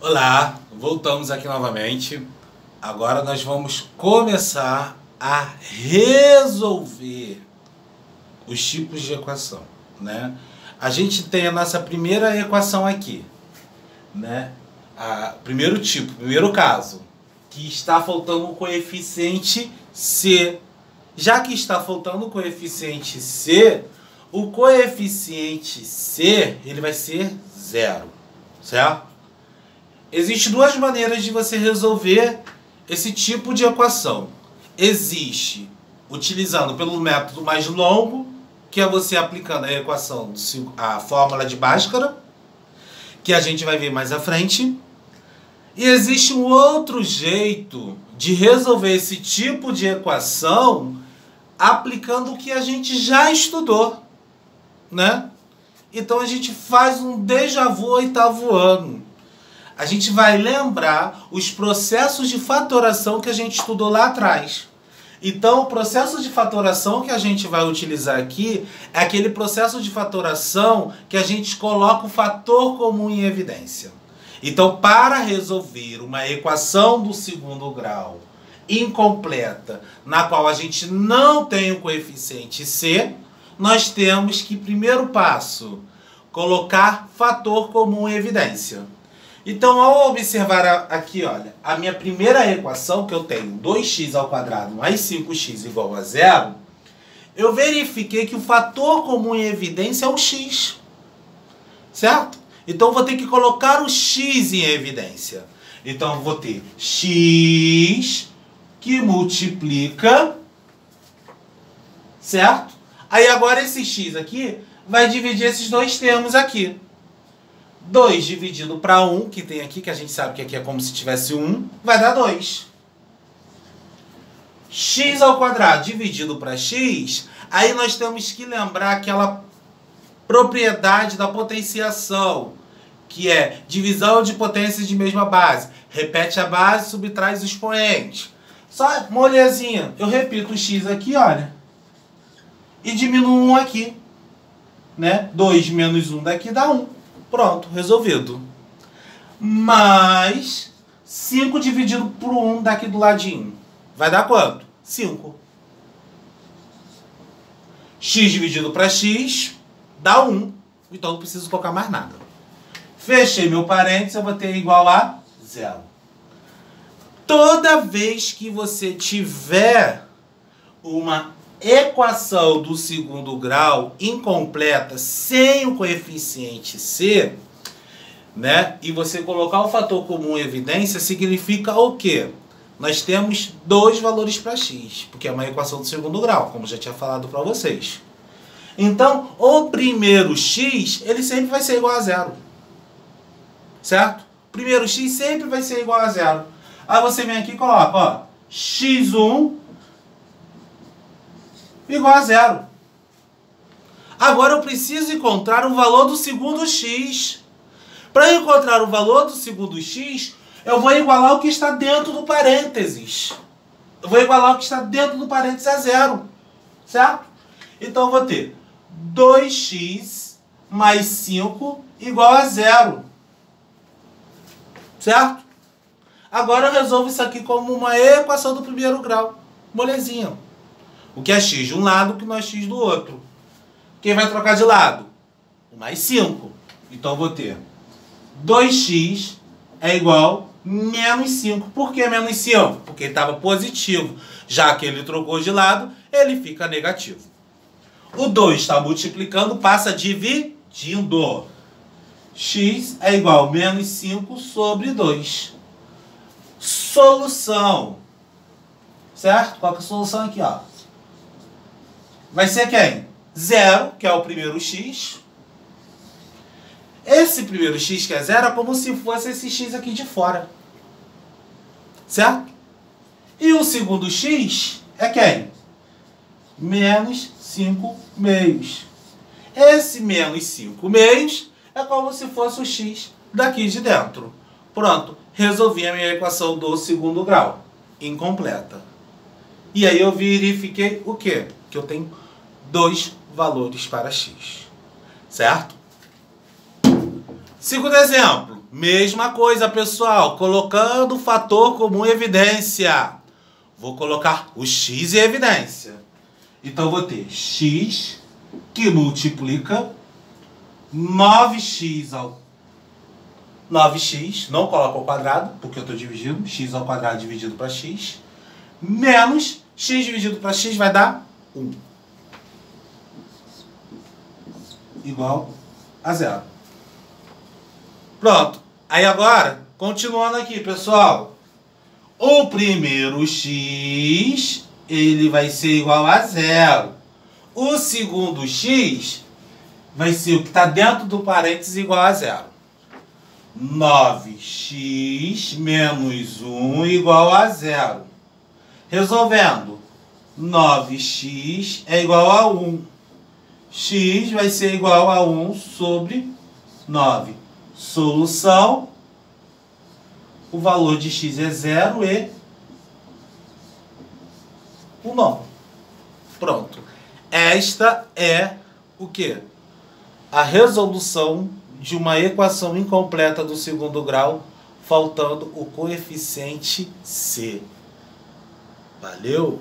Olá, voltamos aqui novamente. Agora nós vamos começar a resolver os tipos de equação, né? A gente tem a nossa primeira equação aqui, né? Primeiro tipo, primeiro caso, que está faltando o coeficiente C. Já que está faltando o coeficiente C, o coeficiente C ele vai ser zero, certo? Existem duas maneiras de você resolver esse tipo de equação. Existe utilizando pelo método mais longo, que é você aplicando a equação, a fórmula de Bhaskara, que a gente vai ver mais à frente. E existe um outro jeito de resolver esse tipo de equação aplicando o que a gente já estudou, né? Então a gente faz um déjà vu oitavo ano. A gente vai lembrar os processos de fatoração que a gente estudou lá atrás. Então, o processo de fatoração que a gente vai utilizar aqui é aquele processo de fatoração que a gente coloca o fator comum em evidência. Então, para resolver uma equação do segundo grau incompleta, na qual a gente não tem o coeficiente C, nós temos que, primeiro passo, colocar fator comum em evidência. Então, ao observar aqui, olha, a minha primeira equação, que eu tenho 2x² mais 5x igual a zero, eu verifiquei que o fator comum em evidência é o x, certo? Então, eu vou ter que colocar o x em evidência. Então, eu vou ter x que multiplica, certo? Aí, agora, esse x aqui vai dividir esses dois termos aqui. 2 dividido para 1, que tem aqui, que a gente sabe que aqui é como se tivesse 1, vai dar 2. X² dividido para x, aí nós temos que lembrar aquela propriedade da potenciação, que é divisão de potências de mesma base. Repete a base, subtrai os expoentes. Só molezinha, eu repito o x aqui, olha, e diminuo 1 aqui, né? 2 menos 1 daqui dá 1. Pronto, resolvido. Mais 5 dividido por 1 daqui do ladinho. Vai dar quanto? 5. X dividido para x dá 1. Então não preciso colocar mais nada. Fechei meu parênteses, eu vou ter igual a 0. Toda vez que você tiver uma equação do segundo grau incompleta sem o coeficiente C, né? E você colocar o fator comum em evidência, significa o quê? Nós temos dois valores para x, porque é uma equação do segundo grau, como já tinha falado para vocês. Então, o primeiro x, ele sempre vai ser igual a zero. Certo? O primeiro x sempre vai ser igual a zero. Aí você vem aqui e coloca, ó, x1 igual a zero. Agora eu preciso encontrar o valor do segundo x. Para encontrar o valor do segundo x, eu vou igualar o que está dentro do parênteses. Eu vou igualar o que está dentro do parênteses a zero. Certo? Então eu vou ter 2x mais 5 igual a zero. Certo? Agora eu resolvo isso aqui como uma equação do primeiro grau. Molezinha. O que é x de um lado, o que não é x do outro. Quem vai trocar de lado? O mais 5. Então eu vou ter 2x é igual a menos 5. Por que menos 5? Porque ele estava positivo. Já que ele trocou de lado, ele fica negativo. O 2 está multiplicando, passa dividindo. X é igual a menos 5 sobre 2. Solução. Certo? Qual que é a solução aqui, ó? Vai ser quem? 0, que é o primeiro x. Esse primeiro x, que é 0, é como se fosse esse x aqui de fora. Certo? E o segundo x é quem? Menos 5 meios. Esse menos 5 meios é como se fosse o x daqui de dentro. Pronto, resolvi a minha equação do segundo grau. Incompleta. E aí eu verifiquei o quê? Que eu tenho dois valores para x. Certo? Segundo exemplo. Mesma coisa, pessoal. Colocando o fator comum em evidência. Vou colocar o x em evidência. Então, vou ter x que multiplica 9x ao 9x, não coloco ao quadrado, porque eu estou dividindo, x ao quadrado dividido para x, menos x dividido para x vai dar 1. Igual a 0. Pronto. Aí agora, continuando aqui, pessoal. O primeiro x, ele vai ser igual a 0. O segundo x vai ser o que está dentro do parênteses igual a 0. 9x menos 1 igual a 0. Resolvendo, 9x é igual a 1. X vai ser igual a 1 sobre 9. Solução, o valor de x é 0 e o nono. Pronto. Esta é o quê? A resolução de uma equação incompleta do segundo grau, faltando o coeficiente c. Valeu?